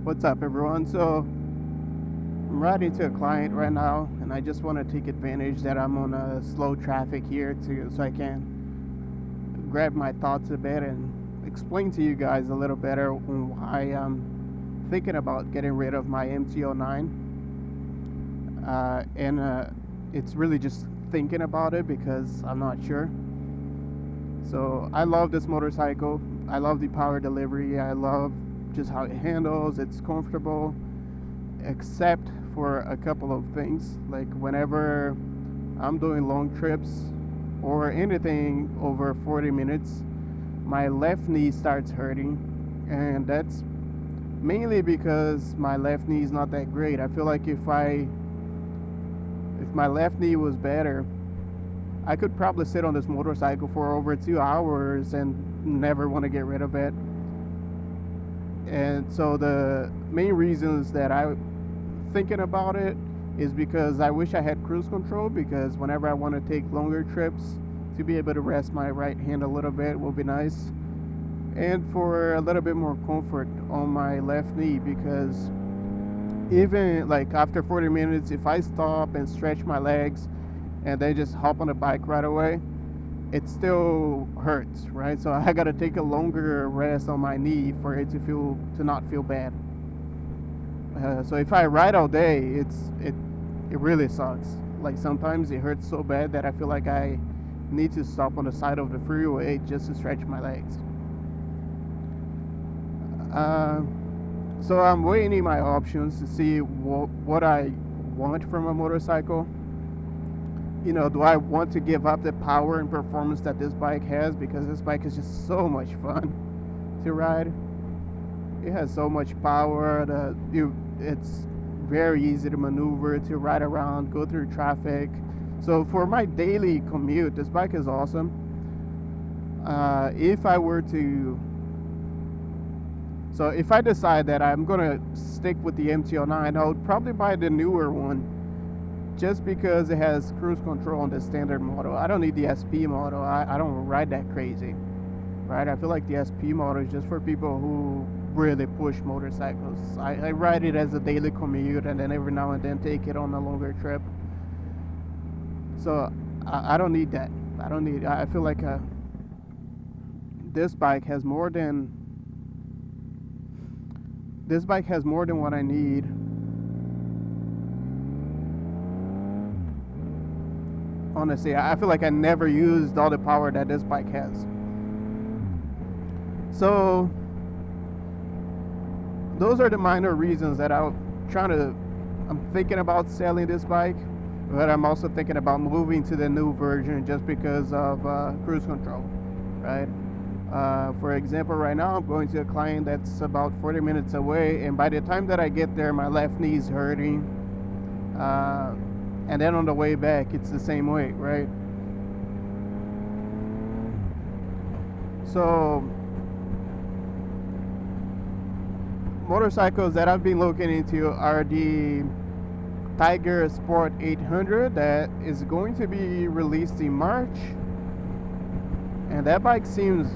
What's up, everyone? So I'm riding to a client right now, and I just want to take advantage that I'm on a slow traffic here so I can grab my thoughts a bit and explain to you guys a little better on why I'm thinking about getting rid of my MT09. And it's really just thinking about it because I'm not sure. So I love this motorcycle. I love the power delivery. I love just how it handles. It's comfortable, except for a couple of things. Like whenever I'm doing long trips or anything over 40 minutes, my left knee starts hurting, and that's mainly because my left knee is not that great. I feel like if my left knee was better, I could probably sit on this motorcycle for over 2 hours and never want to get rid of it. And so the main reasons that I'm thinking about it is because I wish I had cruise control, because whenever I want to take longer trips, to be able to rest my right hand a little bit will be nice. And for a little bit more comfort on my left knee, because even like after 40 minutes, if I stop and stretch my legs and then just hop on the bike right away, it still hurts, right? So I gotta take a longer rest on my knee for it to not feel bad. So if I ride all day, it really sucks. Like sometimes it hurts so bad that I feel like I need to stop on the side of the freeway just to stretch my legs. So I'm weighing my options to see what I want from a motorcycle. Do I want to give up the power and performance that this bike has? Because this bike is just so much fun to ride. It has so much power. It's very easy to maneuver, to ride around, go through traffic. So for my daily commute, this bike is awesome. If I decide that I'm gonna stick with the MT09, I would probably buy the newer one, just because it has cruise control on the standard model. I don't need the SP model. I don't ride that crazy, right? I feel like the SP model is just for people who really push motorcycles. I ride it as a daily commute, and then every now and then take it on a longer trip. So I don't need that. I feel like this bike has more than what I need. Honestly, I feel like I never used all the power that this bike has. So those are the minor reasons that I'm thinking about selling this bike, but I'm also thinking about moving to the new version just because of cruise control, right? For example, right now I'm going to a client that's about 40 minutes away, and by the time that I get there, my left knee is hurting. And then on the way back, it's the same way, right? So motorcycles that I've been looking into are the Tiger Sport 800 that is going to be released in March. And that bike seems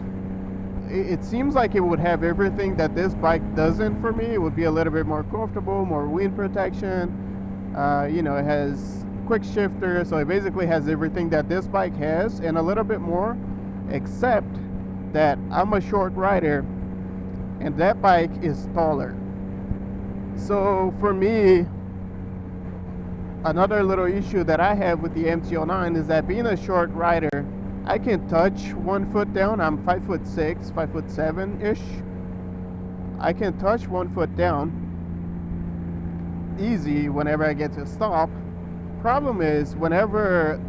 like it would have everything that this bike doesn't for me. It would be a little bit more comfortable, more wind protection. It has quick shifter, so it basically has everything that this bike has and a little bit more, except that I'm a short rider and that bike is taller. So for me, another little issue that I have with the MT09 is that being a short rider, I can touch 1 foot down. I'm 5'6", 5'7" ish. I can touch 1 foot down easy whenever I get to a stop. Problem is,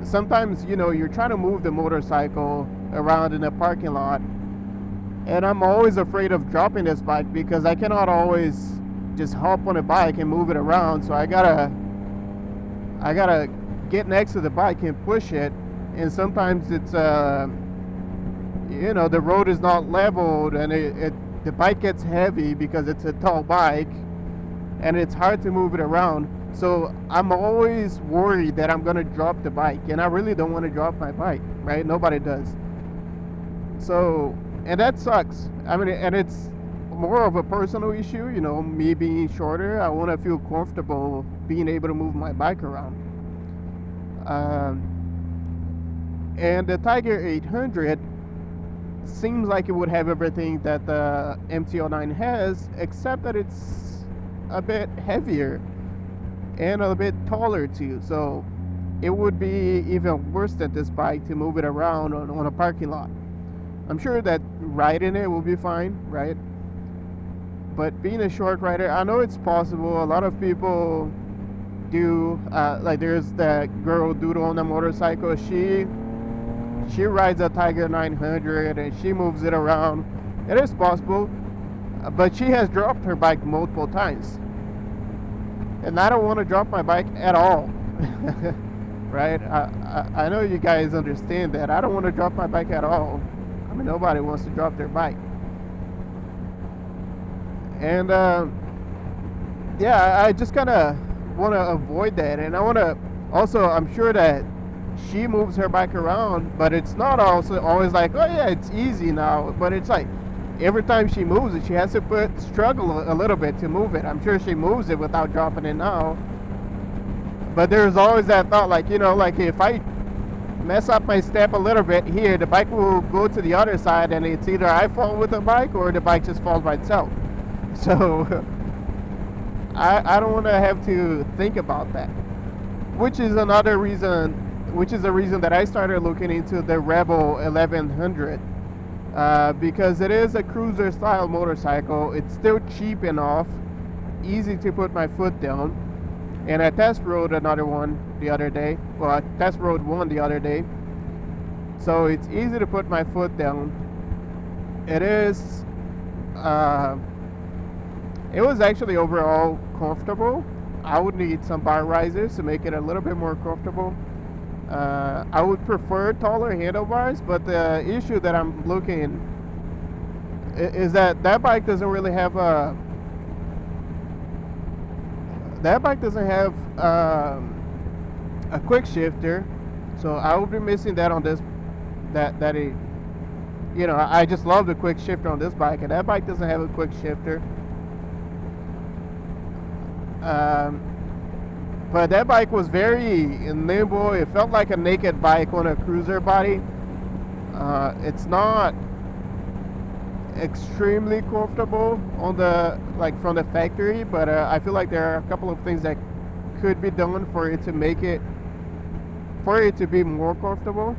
sometimes you're trying to move the motorcycle around in a parking lot, and I'm always afraid of dropping this bike because I cannot always just hop on a bike and move it around. So I gotta get next to the bike and push it, and sometimes it's the road is not leveled, and the bike gets heavy because it's a tall bike, and it's hard to move it around. So I'm always worried that I'm gonna drop the bike, and I really don't want to drop my bike, right? Nobody does. So, and that sucks. I mean, and it's more of a personal issue, you know, me being shorter. I want to feel comfortable being able to move my bike around. And the Tiger 800 seems like it would have everything that the MT09 has, except that it's a bit heavier and a bit taller too. So it would be even worse than this bike to move it around on a parking lot. I'm sure that riding it will be fine, right? But being a short rider, I know it's possible. A lot of people do. Like there's that girl Doodle on a motorcycle. She rides a Tiger 900 and she moves it around. It is possible, but she has dropped her bike multiple times. And I don't want to drop my bike at all. Right? I know you guys understand that. I don't want to drop my bike at all. I mean, nobody wants to drop their bike. And yeah, I just kind of want to avoid that. And I want to also, I'm sure that she moves her bike around, but it's not also always like, oh yeah, it's easy now. But it's like every time she moves it, she has to struggle a little bit to move it. I'm sure she moves it without dropping it now. But there's always that thought, like, you know, like if I mess up my step a little bit here, the bike will go to the other side, and it's either I fall with the bike or the bike just falls by itself. So I don't want to have to think about that, which is another reason, which is the reason that I started looking into the Rebel 1100, because it is a cruiser style motorcycle. It's still cheap enough, easy to put my foot down. And I test rode another one the other day. Well, I test rode one the other day. So it's easy to put my foot down. It is, it was actually overall comfortable. I would need some bar risers to make it a little bit more comfortable. I would prefer taller handlebars, but the issue that I'm looking is that bike doesn't really have a quick shifter, so I will be missing that on this. You know, I just love the quick shifter on this bike, and that bike doesn't have a quick shifter. But that bike was very nimble. It felt like a naked bike on a cruiser body. It's not extremely comfortable on the, like, from the factory, but I feel like there are a couple of things that could be done for it to make it, for it to be more comfortable.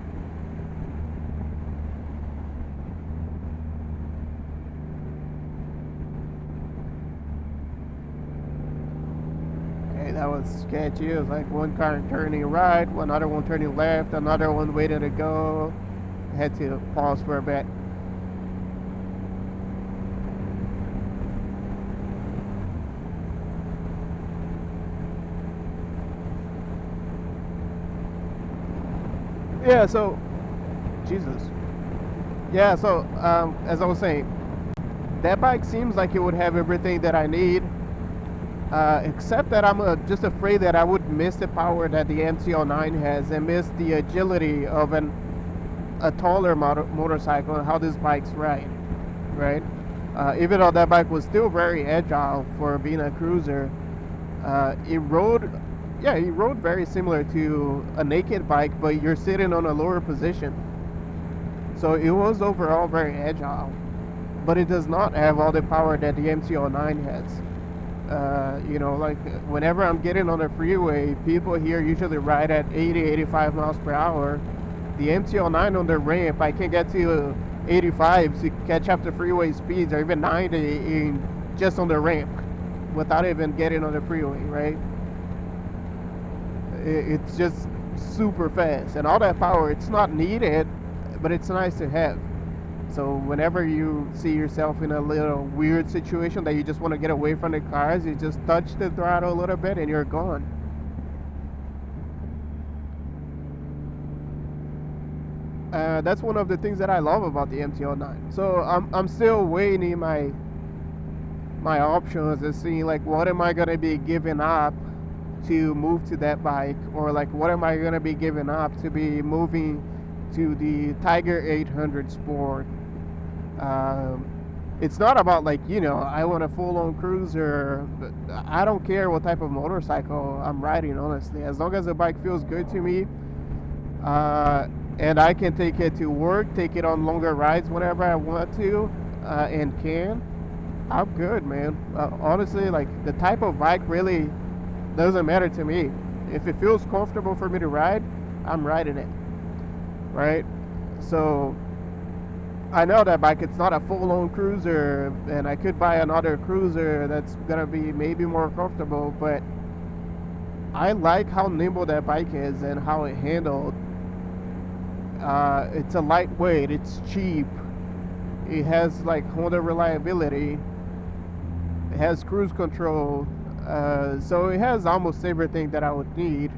Hey, that was sketchy. It was like one car turning right, one other one turning left, another one waiting to go. I had to pause for a bit. Yeah, so, Jesus. Yeah, so, as I was saying, that bike seems like it would have everything that I need, except that I'm just afraid that I would miss the power that the MT09 has and miss the agility of a taller motorcycle and how this bike's ride, right? Even though that bike was still very agile for being a cruiser, it rode very similar to a naked bike, but you're sitting on a lower position. So it was overall very agile, but it does not have all the power that the MT09 has. You know, like whenever I'm getting on the freeway, people here usually ride at 80, 85 miles per hour. The MT09 on the ramp, I can get to 85 to catch up to freeway speeds, or even 90 just on the ramp without even getting on the freeway, right? It's just super fast, and all that power, it's not needed, but it's nice to have. So whenever you see yourself in a little weird situation that you just want to get away from the cars, you just touch the throttle a little bit and you're gone. That's one of the things that I love about the MT09. So I'm still weighing my options and seeing, like, what am I gonna be giving up to move to that bike, or like what am I gonna be giving up to be moving to the Tiger 800 Sport. it's not about like, you know, I want a full-on cruiser. I don't care what type of motorcycle I'm riding, honestly, as long as the bike feels good to me, and I can take it to work, take it on longer rides whenever I want to, and can. I'm good, man. Honestly, like, the type of bike really doesn't matter to me. If it feels comfortable for me to ride, I'm riding it, right? So I know that bike, it's not a full-on cruiser, and I could buy another cruiser that's gonna be maybe more comfortable, but I like how nimble that bike is and how it handled. It's a lightweight, it's cheap, it has like Honda reliability, it has cruise control, so it has almost everything that I would need.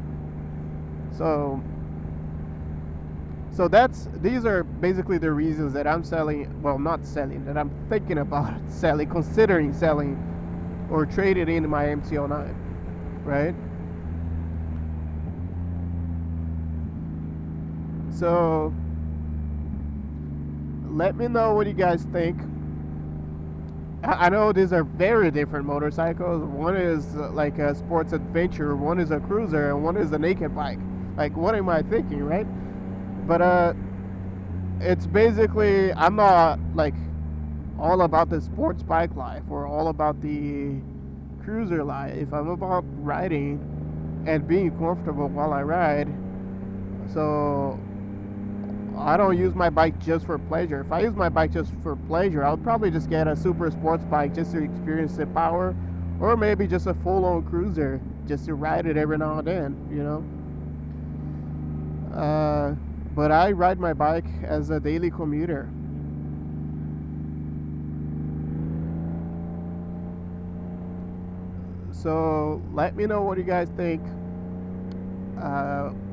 So these are basically the reasons that I'm selling, well, not selling, that I'm thinking about selling, considering selling or trading in my MT09, right? So let me know what you guys think. I know these are very different motorcycles. One is like a sports adventure, one is a cruiser, and one is a naked bike. Like, what am I thinking, right? But it's basically, I'm not like all about the sports bike life or all about the cruiser life. I'm about riding and being comfortable while I ride. So I don't use my bike just for pleasure. If I use my bike just for pleasure, I would probably just get a super sports bike just to experience the power, or maybe just a full-on cruiser just to ride it every now and then, you know. But I ride my bike as a daily commuter. So let me know what you guys think.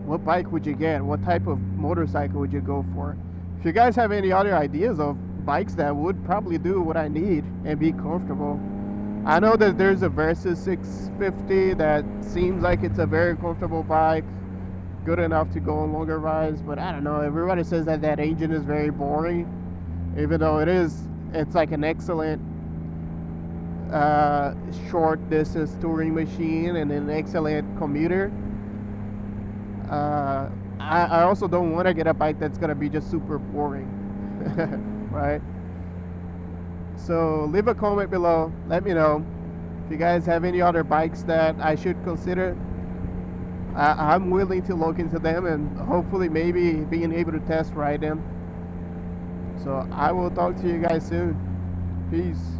What bike would you get? What type of motorcycle would you go for? If you guys have any other ideas of bikes that would probably do what I need and be comfortable. I know that there's a Versus 650 that seems like it's a very comfortable bike, good enough to go on longer rides, but I don't know, everybody says that that engine is very boring, even though it's like an excellent short distance touring machine and an excellent commuter. I also don't want to get a bike that's gonna be just super boring, right? So leave a comment below, let me know if you guys have any other bikes that I should consider. I'm willing to look into them and hopefully maybe being able to test ride them. So I will talk to you guys soon. Peace.